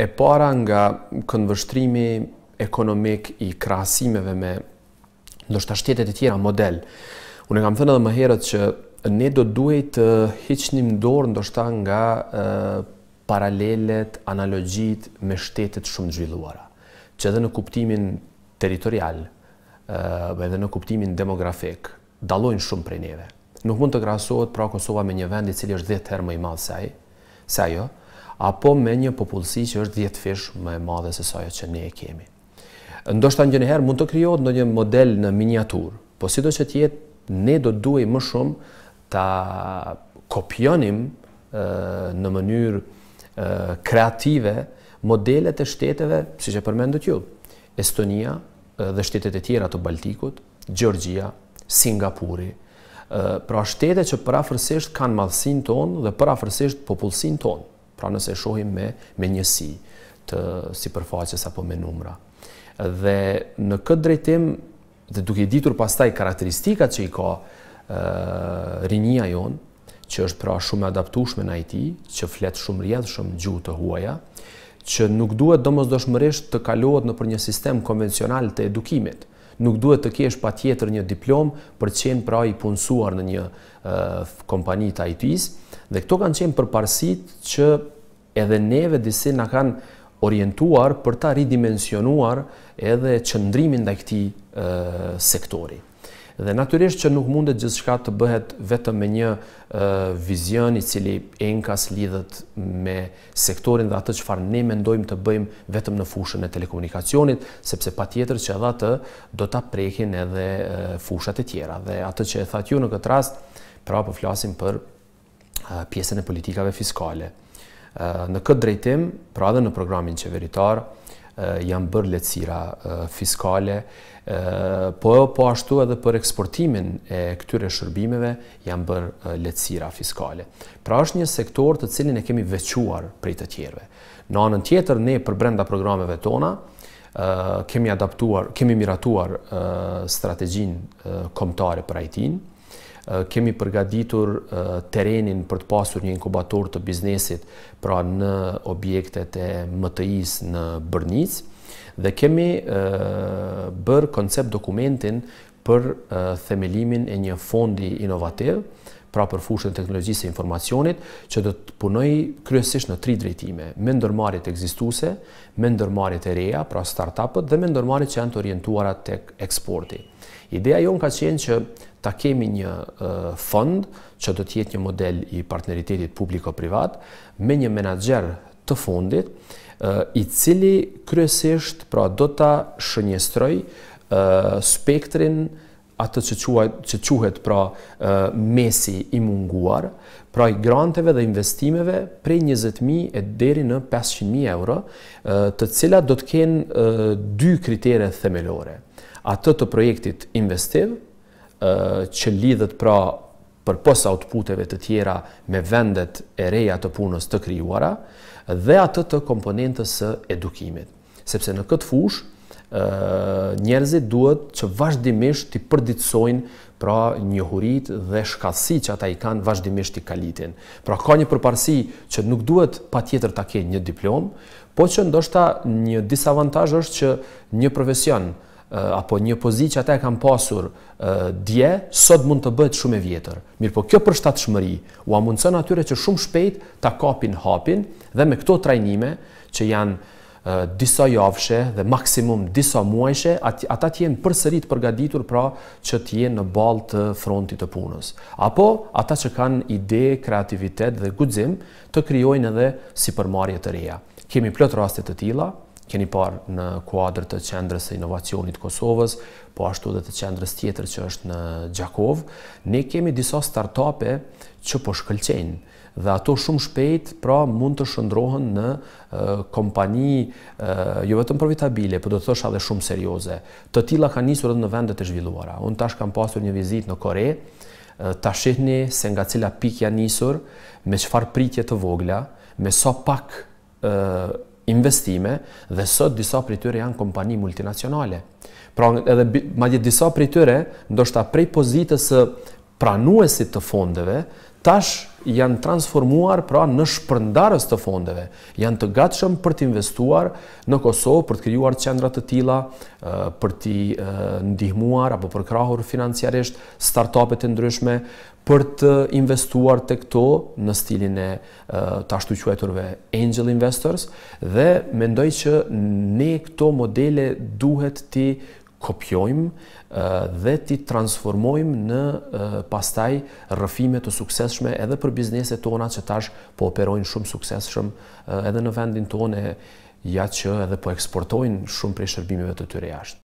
E para nga këndvështrimi ekonomik i krahasimeve me ndoshta shtetet e tjera model. Unë kam thënë edhe më herët që ne do duhet të hiqnim dorë ndoshta nga paralelet, analogjit me shtetet shumë zhvilluara, që edhe në kuptimin territorial, edhe në kuptimin demografik, dallojnë shumë prej neve. Nuk mund të krahasohet pra Kosova me një vend i cili është 10 herë më i madh se ajo, apo me një popullsi që është 10 fish më e madhe se ajo që ne e kemi. Ndoshta njëherë mund të krijohet ndonjë model në miniaturë, po sido që të jetë, ne do duhet më shumë ta kopjonim në mënyrë kreative modelet e shteteve, siç e përmendët ju, Estonia dhe shtetet e tjera të Baltikut, Gjeorgjia, Singapuri, pra shtete që parafërsisht kanë madhësinë tonë dhe parafërsisht popullsinë tonë, pra nëse e shohim me njësi të sipërfaqes apo me numra. Dhe në këtë drejtim, dhe duke ditur pastaj karakteristikat që i ka rinia jonë, që është pra shumë adaptueshme në IT, që flet shumë rrjedhshëm gjuhë të huaja, që nuk duhet domosdoshmërisht të kalohet nëpër një sistem konvencional të edukimit. Nuk duhet të kesh patjetër një diplom për të qenë pra i punësuar në një kompani të IT-s, dhe këto kanë qenë përparësitë që edhe neve disi na kanë orientuar për ta ridimensionuar edhe qëndrimin ndaj këtij sektori. Dhe natyrisht që nuk mundet gjithçka të bëhet vetëm me një vizion i cili enkas lidhet me sektorin dhe atë çfarë ne mendojmë të bëjmë vetëm në fushën e telekomunikacionit, sepse patjetër që edhe atë do ta prekin edhe fushat e tjera. Dhe atë që e thatë ju në këtë rast, pra po flasim për pjesën e politikave fiskale. Në këtë drejtim, pra edhe në programin qeveritar, janë bërë lehtësira fiskale, po ashtu edhe për eksportimin e këtyre shërbimeve janë bërë lehtësira fiskale. Pra është një sektor të cilin e kemi veçuar prej të tjerëve. Në anën tjetër, ne për brenda programeve tona kemi miratuar strategjinë kombëtare për IT-n, kemi përgatitur terenin për të pasur një inkubator të biznesit pra në objektet e MTI-s në Bërnicë, dhe kemi bërë koncept dokumentin për themelimin e një fondi inovativ, pra për fushën e teknologjisë e informacionit, që do të punoj kryesisht në 3 drejtime: me ndërmarrjet ekzistuese, me ndërmarrjet e reja, pra startup-ët, dhe me ndërmarrjet që janë të orientuara tek eksporti. Ideja jonë ka qenë që ta kemi një fond që do të jetë një model i partneritetit publiko-privat me një menaxher të fondit, i cili kryesisht pra do ta shënjestroj spektrin atë që quhet pra mesi i munguar, pra i granteve dhe investimeve prej 20.000 deri në 500.000 euro, të cilat do të kenë 2 kritere themelore. Atë të projektit investiv, që lidhet pra për pos outputeve të tjera me vendet e reja të punës të krijuara, dhe atë të komponentës së edukimit. Sepse në këtë fushë, njerëzit duhet që vazhdimisht të përditësojnë pra njohuritë dhe shkallësitë që ata i kanë vazhdimisht i kalitin. Pra ka një përparësi që nuk duhet patjetër ta kenë një diplom, po që ndoshta një disavantazh është që një profesion apo një pozitë që ata e kanë pasur dje, sot mund të bëhet shumë e vjetër. Mirë, po kjo përshtatshmëri u mundson atyre që shumë shpejt ta kapin hapin, dhe me këto trajnime që janë disa javëshe dhe maksimum disa muajshe, ata të jenë përsëri të përgatitur pra që të jenë në balë të frontit të punës. Apo ata që kanë ide, kreativitet dhe guxim të krijojnë edhe sipërmarrje të reja. Kemi plot raste të tilla. Keni parë në kuadër të qendrës së inovacionit Kosovës, po ashtu dhe të qendrës tjetër që është në Gjakov, ne kemi disa startupe që po shkëlqejnë, dhe ato shumë shpejt pra mund të shndrohen në kompani jo vetëm profitabile, por do të thosh edhe shumë serioze. Të tilla kanë nisur edhe në vendet e zhvilluara. Unë tash kam pasur një vizitë në Kore, ta shihni se nga cila pikë janë nisur, me çfarë pritje të vogla, me sa pak investime, dhe sot disa prej tyre janë kompani multinacionale. Pra edhe madje disa prej tyre, ndoshta prej pozitës së pranuesit të fondeve, tash janë transformuar pra në shpërndarës të fondeve, janë të gatshëm për të investuar në Kosovë, për të krijuar qendra të tilla, për të ndihmuar apo për krahur financiarisht startupet të ndryshme, për të investuar tek to në stilin e të ashtu quajturve angel investors, dhe mendoj që ne këto modele duhet t'i kopjojmë dhe t'i transformojmë në pastaj rrëfime të suksesshme edhe për bizneset tona që tash po operojnë shumë suksesshëm edhe në vendin tonë, ja që edhe po eksportojnë shumë prej shërbimeve të tyre jashtë.